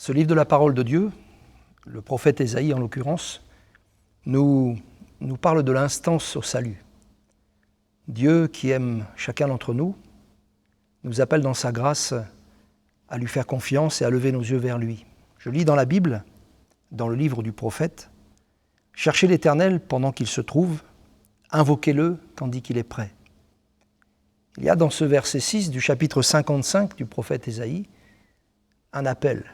Ce livre de la parole de Dieu, le prophète Ésaïe en l'occurrence, nous parle de l'instance au salut. Dieu qui aime chacun d'entre nous appelle dans sa grâce à lui faire confiance et à lever nos yeux vers lui. Je lis dans la Bible, dans le livre du prophète, « Cherchez l'Éternel pendant qu'il se trouve, invoquez-le tandis qu'il est prêt ». Il y a dans ce verset 6 du chapitre 55 du prophète Ésaïe un appel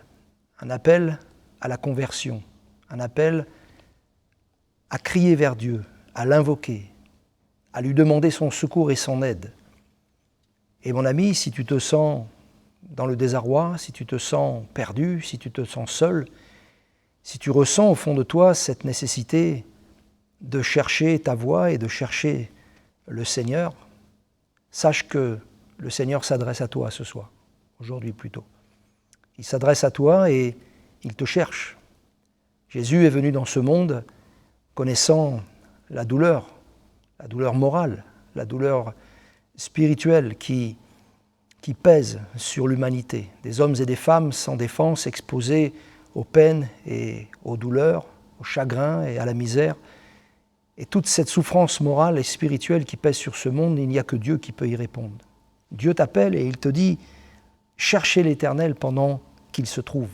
à la conversion, un appel à crier vers Dieu, à l'invoquer, à lui demander son secours et son aide. Et mon ami, si tu te sens dans le désarroi, si tu te sens perdu, si tu te sens seul, si tu ressens au fond de toi cette nécessité de chercher ta voie et de chercher le Seigneur, sache que le Seigneur s'adresse à toi ce soir, aujourd'hui plutôt. Il s'adresse à toi et il te cherche. Jésus est venu dans ce monde connaissant la douleur morale, la douleur spirituelle qui pèse sur l'humanité. Des hommes et des femmes sans défense, exposés aux peines et aux douleurs, au chagrin et à la misère. Et toute cette souffrance morale et spirituelle qui pèse sur ce monde, il n'y a que Dieu qui peut y répondre. Dieu t'appelle et il te dit « Cherchez l'Éternel pendant qu'il se trouve ».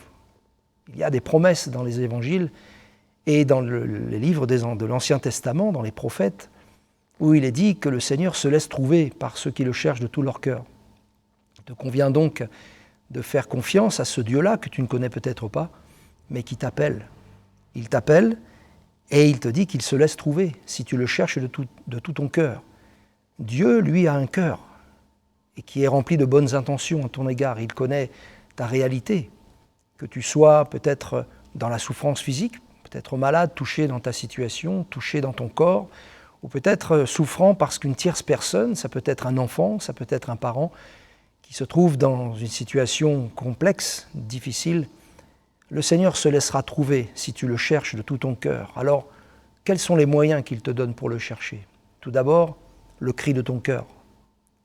Il y a des promesses dans les évangiles et dans les livres de l'Ancien Testament, dans les prophètes, où il est dit que le Seigneur se laisse trouver par ceux qui le cherchent de tout leur cœur. Il te convient donc de faire confiance à ce Dieu-là que tu ne connais peut-être pas, mais qui t'appelle. Il t'appelle et il te dit qu'il se laisse trouver si tu le cherches de tout ton cœur. Dieu, lui, a un cœur et qui est rempli de bonnes intentions à ton égard. Il connaît ta réalité, que tu sois peut-être dans la souffrance physique, peut-être malade, touché dans ta situation, touché dans ton corps, ou peut-être souffrant parce qu'une tierce personne, ça peut être un enfant, ça peut être un parent, qui se trouve dans une situation complexe, difficile. Le Seigneur se laissera trouver si tu le cherches de tout ton cœur. Alors, quels sont les moyens qu'il te donne pour le chercher ? Tout d'abord, le cri de ton cœur.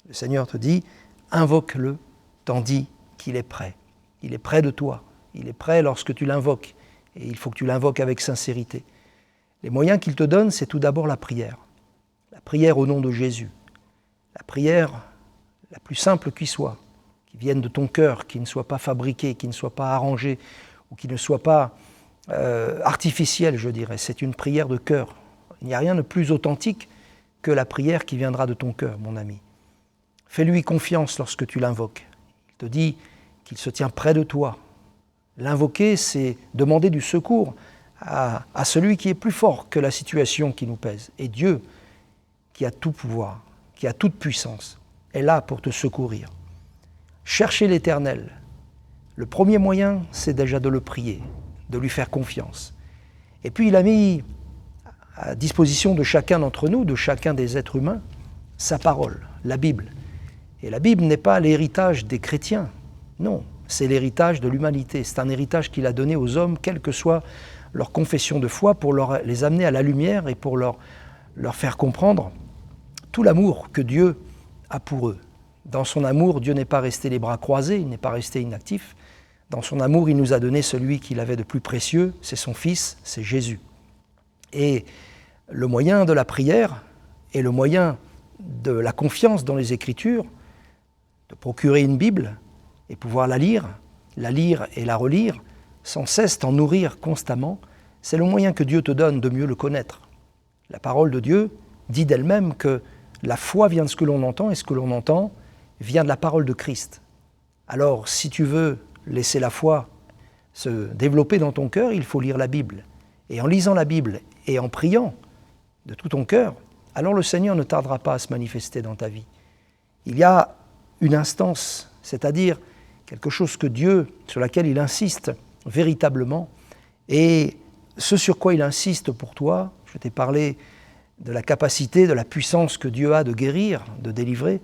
Le Seigneur te dit, invoque-le tandis qu'il est prêt. Il est près de toi. Il est prêt lorsque tu l'invoques. Et il faut que tu l'invoques avec sincérité. Les moyens qu'il te donne, c'est tout d'abord la prière. La prière au nom de Jésus. La prière la plus simple qui soit, qui vienne de ton cœur, qui ne soit pas fabriquée, qui ne soit pas arrangée, ou qui ne soit pas artificielle, je dirais. C'est une prière de cœur. Il n'y a rien de plus authentique que la prière qui viendra de ton cœur, mon ami. Fais-lui confiance lorsque tu l'invoques. Il te dit qu'il se tient près de toi. L'invoquer, c'est demander du secours à celui qui est plus fort que la situation qui nous pèse. Et Dieu, qui a tout pouvoir, qui a toute puissance, est là pour te secourir. Chercher l'Éternel. Le premier moyen, c'est déjà de le prier, de lui faire confiance. Et puis il a mis à disposition de chacun d'entre nous, de chacun des êtres humains, sa parole, la Bible. Et la Bible n'est pas l'héritage des chrétiens, non, c'est l'héritage de l'humanité. C'est un héritage qu'il a donné aux hommes, quelle que soit leur confession de foi, pour les amener à la lumière et pour leur faire comprendre tout l'amour que Dieu a pour eux. Dans son amour, Dieu n'est pas resté les bras croisés, il n'est pas resté inactif. Dans son amour, il nous a donné celui qu'il avait de plus précieux, c'est son Fils, c'est Jésus. Et le moyen de la prière et le moyen de la confiance dans les Écritures, de procurer une Bible et pouvoir la lire et la relire, sans cesse t'en nourrir constamment, c'est le moyen que Dieu te donne de mieux le connaître. La parole de Dieu dit d'elle-même que la foi vient de ce que l'on entend et ce que l'on entend vient de la parole de Christ. Alors, si tu veux laisser la foi se développer dans ton cœur, il faut lire la Bible. Et en lisant la Bible et en priant de tout ton cœur, alors le Seigneur ne tardera pas à se manifester dans ta vie. Il y a une instance, c'est-à-dire quelque chose que Dieu, sur laquelle il insiste véritablement, et ce sur quoi il insiste pour toi, je t'ai parlé de la capacité, de la puissance que Dieu a de guérir, de délivrer,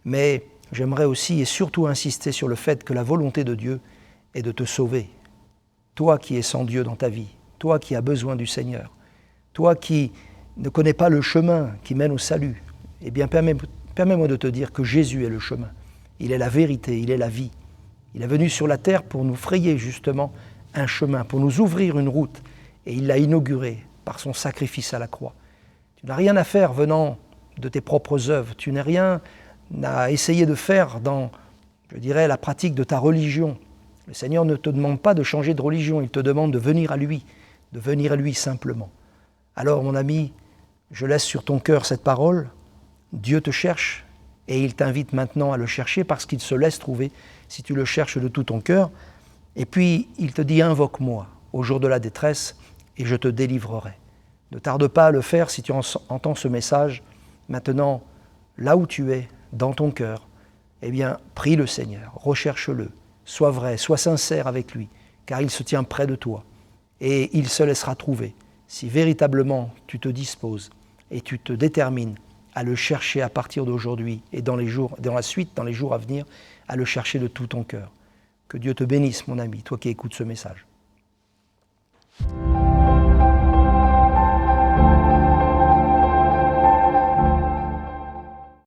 mais j'aimerais aussi et surtout insister sur le fait que la volonté de Dieu est de te sauver. Toi qui es sans Dieu dans ta vie, toi qui as besoin du Seigneur, toi qui ne connais pas le chemin qui mène au salut, eh bien permets-moi de te dire que Jésus est le chemin, il est la vérité, il est la vie. Il est venu sur la terre pour nous frayer justement un chemin, pour nous ouvrir une route. Et il l'a inauguré par son sacrifice à la croix. Tu n'as rien à faire venant de tes propres œuvres. Tu n'as rien à essayer de faire dans, je dirais, la pratique de ta religion. Le Seigneur ne te demande pas de changer de religion, il te demande de venir à lui simplement. Alors mon ami, je laisse sur ton cœur cette parole. Dieu te cherche et il t'invite maintenant à le chercher parce qu'il se laisse trouver si tu le cherches de tout ton cœur. Et puis il te dit « Invoque-moi au jour de la détresse et je te délivrerai ». Ne tarde pas à le faire si tu entends ce message. Maintenant, là où tu es, dans ton cœur, eh bien, prie le Seigneur, recherche-le, sois vrai, sois sincère avec lui, car il se tient près de toi et il se laissera trouver si véritablement tu te disposes et tu te détermines à le chercher à partir d'aujourd'hui et dans les jours à venir, à le chercher de tout ton cœur. Que Dieu te bénisse, mon ami, toi qui écoutes ce message.